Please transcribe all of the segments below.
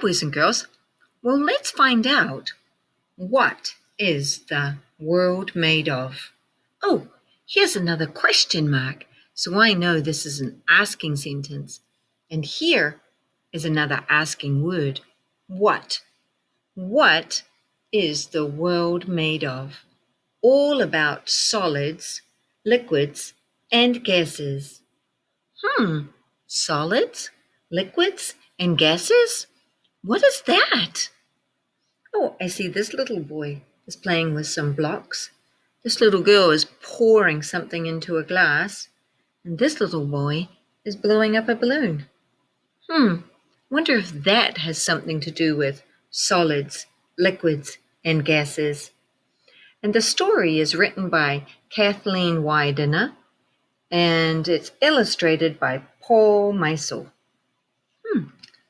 boys and girls. Well, let's find out, what is the world made of? Oh, here's another question mark, so I know this is an asking sentence. And here is another asking word. What? What is the world made of? All about solids, liquids, and gases. Solids, liquids, and gases? What is that? Oh, I see this little boy is playing with some blocks. This little girl is pouring something into a glass. And this little boy is blowing up a balloon. Wonder if that has something to do with solids, liquids, and gases. And the story is written by Kathleen Widener, and it's illustrated by Paul Meisel.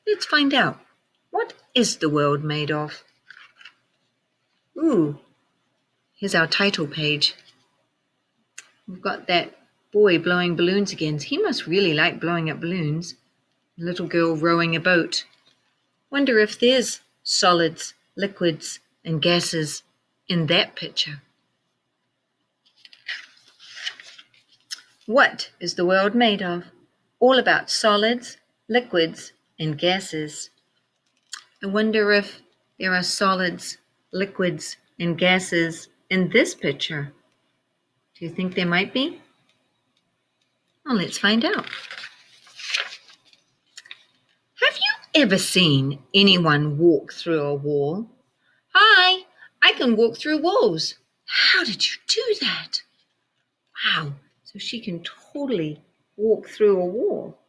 Let's find out. What is the world made of? Ooh, here's our title page. We've got that boy blowing balloons again. He must really like blowing up balloons. A little girl rowing a boat. Wonder if there's solids, liquids, and gases in that picture. What is the world made of? All about solids, liquids, and gases. I wonder if there are solids, liquids, and gases in this picture. Do you think there might be? Well, let's find out. Have you ever seen anyone walk through a wall? Hi, I can walk through walls. How did you do that? Wow, so she can totally walk through a wall.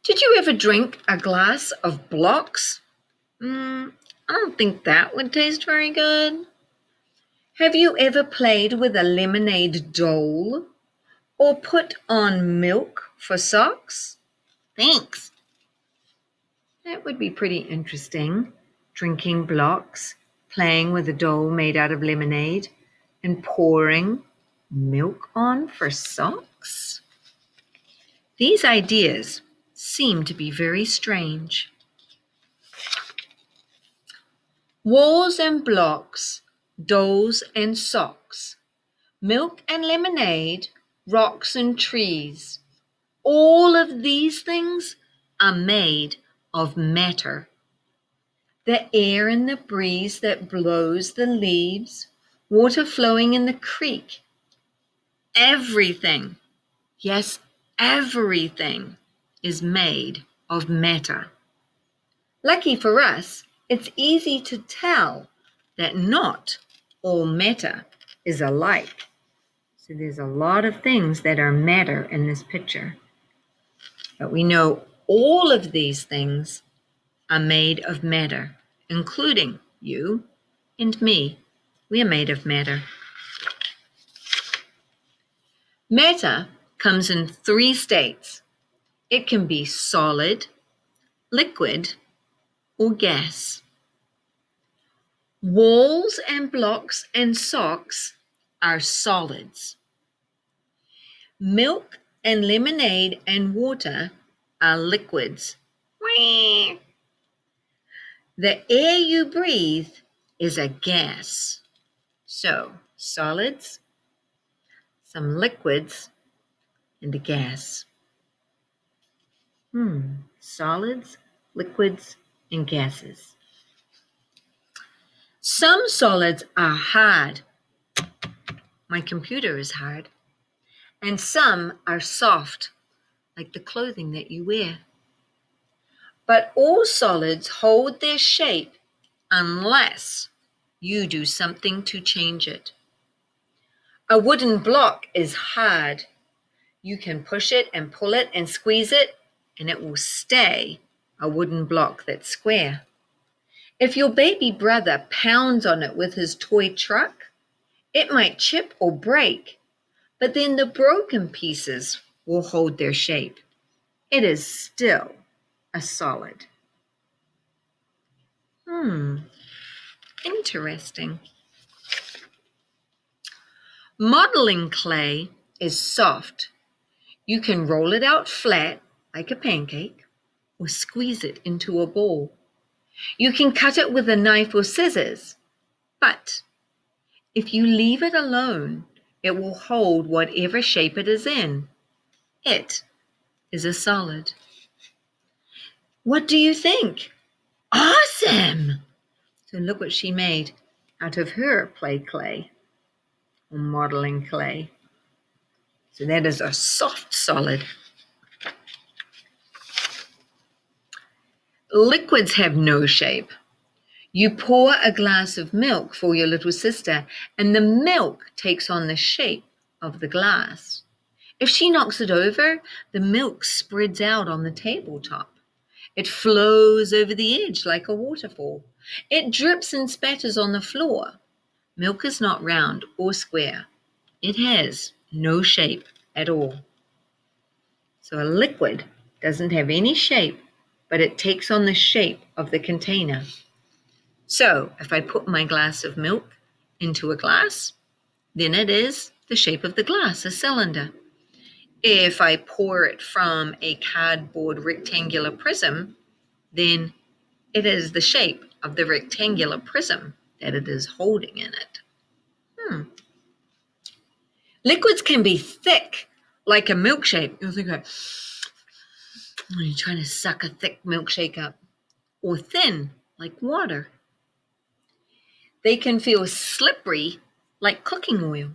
Did you ever drink a glass of blocks? I don't think that would taste very good. Have you ever played with a lemonade doll? Or put on milk for socks? Thanks. That would be pretty interesting. Drinking blocks, playing with a doll made out of lemonade, and pouring milk on for socks? These ideas seem to be very strange. Walls and blocks, dolls and socks, milk and lemonade, rocks and trees. All of these things are made of matter. The air and the breeze that blows the leaves, water flowing in the creek. Everything, yes, everything is made of matter. Lucky for us, it's easy to tell that not all matter is alike. So there's a lot of things that are matter in this picture. But we know all of these things are made of matter, including you and me. We are made of matter. Matter comes in 3 states. It can be solid, liquid, or gas. Walls and blocks and socks are solids. Milk and lemonade and water are liquids. The air you breathe is a gas. So, solids, some liquids, and a gas. Solids, liquids, and gases. Some solids are hard. My computer is hard. And some are soft, like the clothing that you wear. But all solids hold their shape unless you do something to change it. A wooden block is hard. You can push it and pull it and squeeze it, and it will stay a wooden block that's square. If your baby brother pounds on it with his toy truck, it might chip or break, but then the broken pieces will hold their shape. It is still a solid. Interesting. Modeling clay is soft. You can roll it out flat like a pancake, or squeeze it into a ball. You can cut it with a knife or scissors, but if you leave it alone, it will hold whatever shape it is in. It is a solid. What do you think? Awesome! So look what she made out of her play clay or modeling clay. So that is a soft solid. Liquids have no shape. You pour a glass of milk for your little sister, and the milk takes on the shape of the glass. If she knocks it over, the milk spreads out on the tabletop. It flows over the edge like a waterfall. It drips and spatters on the floor. Milk is not round or square. It has no shape at all. So a liquid doesn't have any shape, but it takes on the shape of the container. So if I put my glass of milk into a glass, then it is the shape of the glass, a cylinder. If I pour it from a cardboard rectangular prism, then it is the shape of the rectangular prism that it is holding in it. Liquids can be thick, like a milkshake. You'll think like, you're trying to suck a thick milkshake up. Or thin, like water. They can feel slippery, like cooking oil,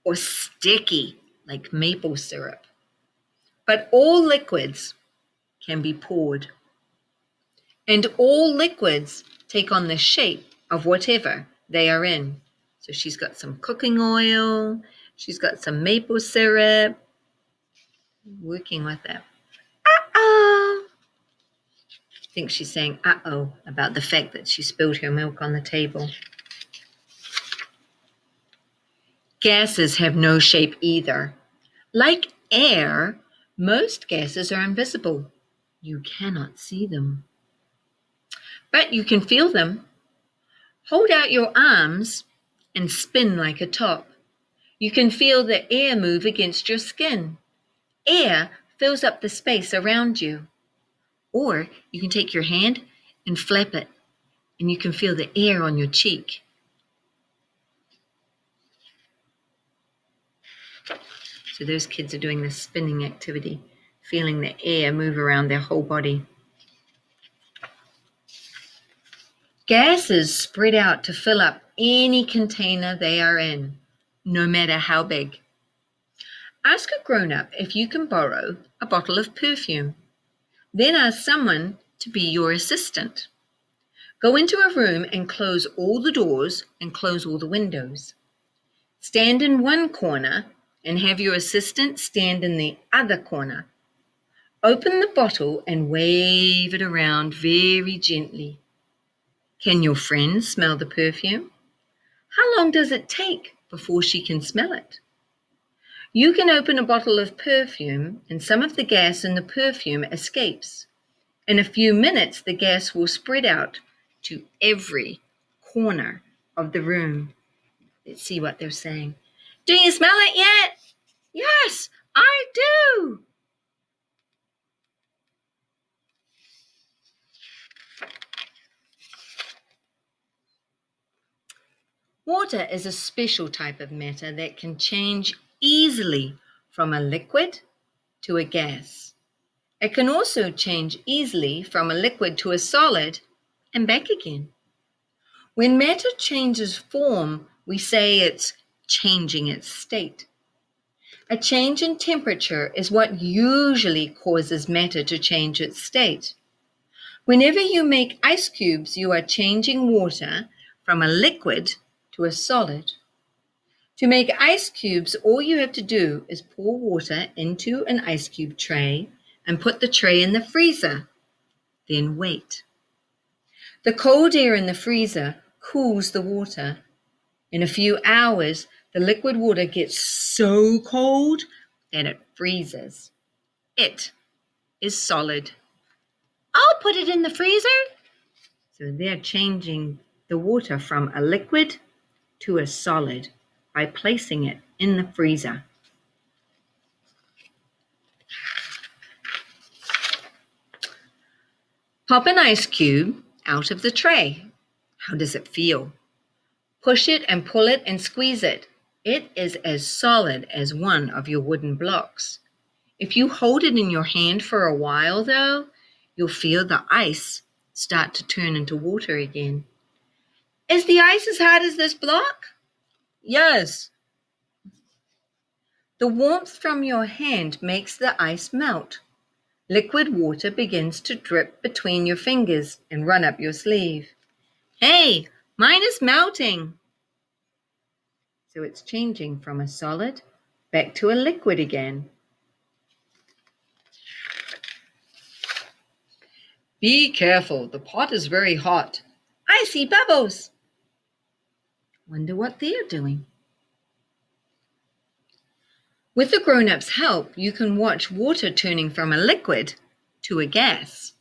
or sticky, like maple syrup. But all liquids can be poured. And all liquids take on the shape of whatever they are in. So she's got some cooking oil, she's got some maple syrup, working with it. Uh-oh. I think she's saying uh-oh about the fact that she spilled her milk on the table. Gases have no shape either. Like air, most gases are invisible. You cannot see them. But you can feel them. Hold out your arms and spin like a top. You can feel the air move against your skin. Air fills up the space around you. Or you can take your hand and flap it, and you can feel the air on your cheek. So those kids are doing this spinning activity, feeling the air move around their whole body. Gases spread out to fill up any container they are in, no matter how big. Ask a grown-up if you can borrow a bottle of perfume. Then ask someone to be your assistant. Go into a room and close all the doors and close all the windows. Stand in one corner and have your assistant stand in the other corner. Open the bottle and wave it around very gently. Can your friend smell the perfume? How long does it take before she can smell it? You can open a bottle of perfume and some of the gas in the perfume escapes. In a few minutes, the gas will spread out to every corner of the room. Let's see what they're saying. Do you smell it yet? Yes, I do. Water is a special type of matter that can change easily from a liquid to a gas. It can also change easily from a liquid to a solid and back again. When matter changes form, we say it's changing its state. A change in temperature is what usually causes matter to change its state. Whenever you make ice cubes, you are changing water from a liquid to a solid. To make ice cubes, all you have to do is pour water into an ice cube tray and put the tray in the freezer. Then wait. The cold air in the freezer cools the water. In a few hours, the liquid water gets so cold that it freezes. It is solid. I'll put it in the freezer. So they're changing the water from a liquid to a solid by placing it in the freezer. Pop an ice cube out of the tray. How does it feel? Push it and pull it and squeeze it. It is as solid as one of your wooden blocks. If you hold it in your hand for a while, though, you'll feel the ice start to turn into water again. Is the ice as hard as this block? Yes. The warmth from your hand makes the ice melt. Liquid water begins to drip between your fingers and run up your sleeve. Hey, mine is melting. So it's changing from a solid back to a liquid again. Be careful, the pot is very hot. I see bubbles. Wonder what they're doing. With the grown-ups' help, you can watch water turning from a liquid to a gas.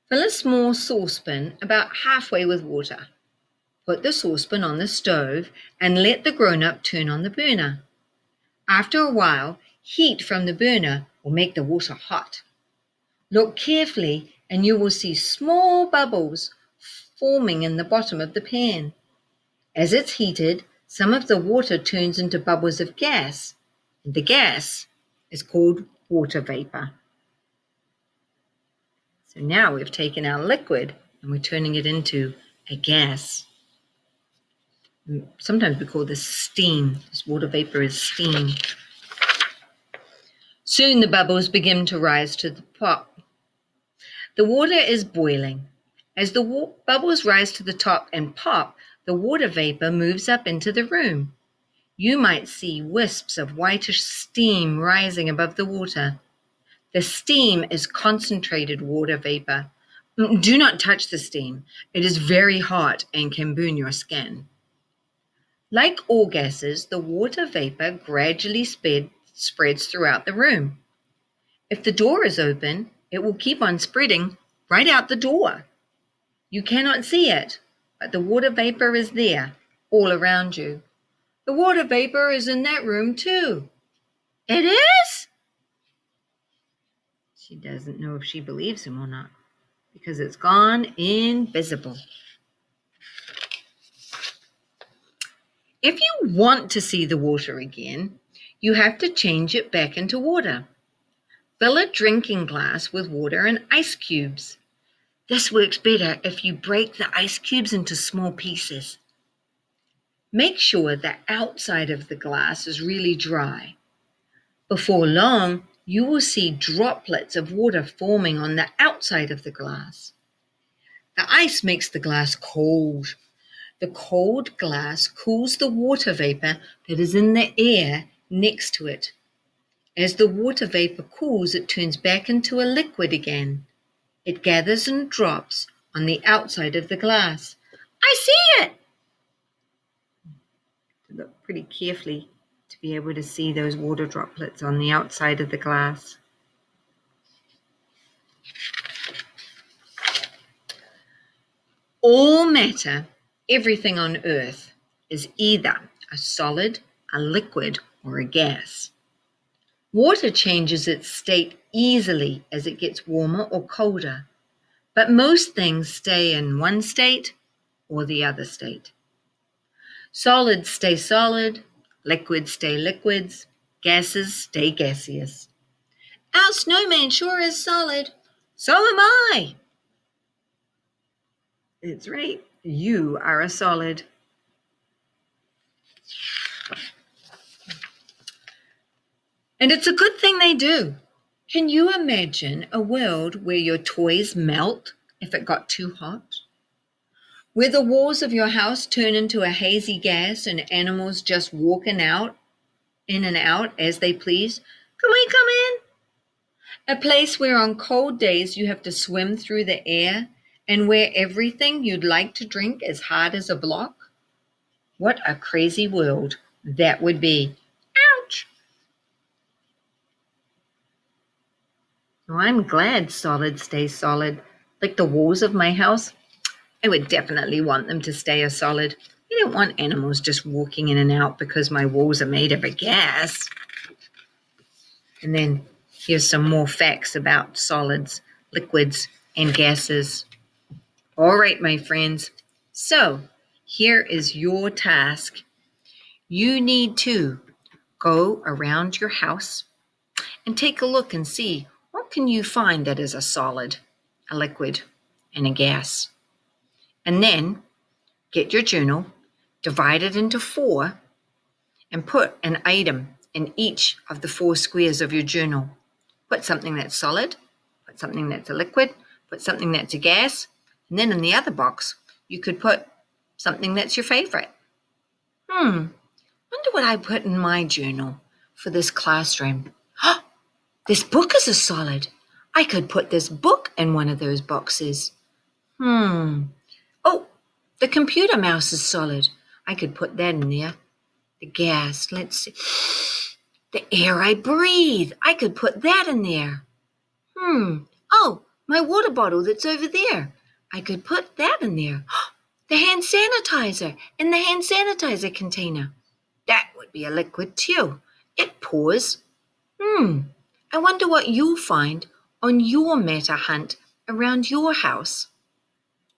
Fill a small saucepan about halfway with water. Put the saucepan on the stove and let the grown-up turn on the burner. After a while, heat from the burner will make the water hot. Look carefully and you will see small bubbles forming in the bottom of the pan. As it's heated, some of the water turns into bubbles of gas, and the gas is called water vapor. So now we've taken our liquid and we're turning it into a gas. Sometimes we call this steam. This water vapor is steam. Soon the bubbles begin to rise to the top. The water is boiling. As the bubbles rise to the top and pop, the water vapor moves up into the room. You might see wisps of whitish steam rising above the water. The steam is concentrated water vapor. Do not touch the steam. It is very hot and can burn your skin. Like all gases, the water vapor gradually spreads throughout the room. If the door is open, it will keep on spreading right out the door. You cannot see it, but the water vapor is there, all around you. The water vapor is in that room too. It is? She doesn't know if she believes him or not, because it's gone invisible. If you want to see the water again, you have to change it back into water. Fill a drinking glass with water and ice cubes. This works better if you break the ice cubes into small pieces. Make sure the outside of the glass is really dry. Before long, you will see droplets of water forming on the outside of the glass. The ice makes the glass cold. The cold glass cools the water vapor that is in the air next to it. As the water vapor cools, it turns back into a liquid again. It gathers and drops on the outside of the glass. I see it! Look pretty carefully to be able to see those water droplets on the outside of the glass. All matter, everything on Earth, is either a solid, a liquid, or a gas. Water changes its state easily as it gets warmer or colder, but most things stay in one state or the other state. Solids stay solid, liquids stay liquids, gases stay gaseous. Our snowman sure is solid. So am I. That's right. You are a solid. And it's a good thing they do. Can you imagine a world where your toys melt if it got too hot? Where the walls of your house turn into a hazy gas and animals just walk in and out as they please? Can we come in? A place where on cold days you have to swim through the air and where everything you'd like to drink is hard as a block? What a crazy world that would be. Ouch! Well, I'm glad solids stay solid. Like the walls of my house, I would definitely want them to stay a solid. I don't want animals just walking in and out because my walls are made of a gas. And then here's some more facts about solids, liquids, and gases. All right, my friends. So here is your task. You need to go around your house and take a look and see what can you find that is a solid, a liquid, and a gas. And then get your journal, divide it into 4, and put an item in each of the 4 squares of your journal. Put something that's solid, put something that's a liquid, put something that's a gas, and then in the other box, you could put something that's your favorite. Wonder what I put in my journal for this classroom. This book is a solid. I could put this book in one of those boxes. Oh, the computer mouse is solid. I could put that in there. The gas, let's see. The air I breathe. I could put that in there. Oh, my water bottle that's over there. I could put that in there. The hand sanitizer in the hand sanitizer container. That would be a liquid too. It pours. I wonder what you'll find on your matter hunt around your house.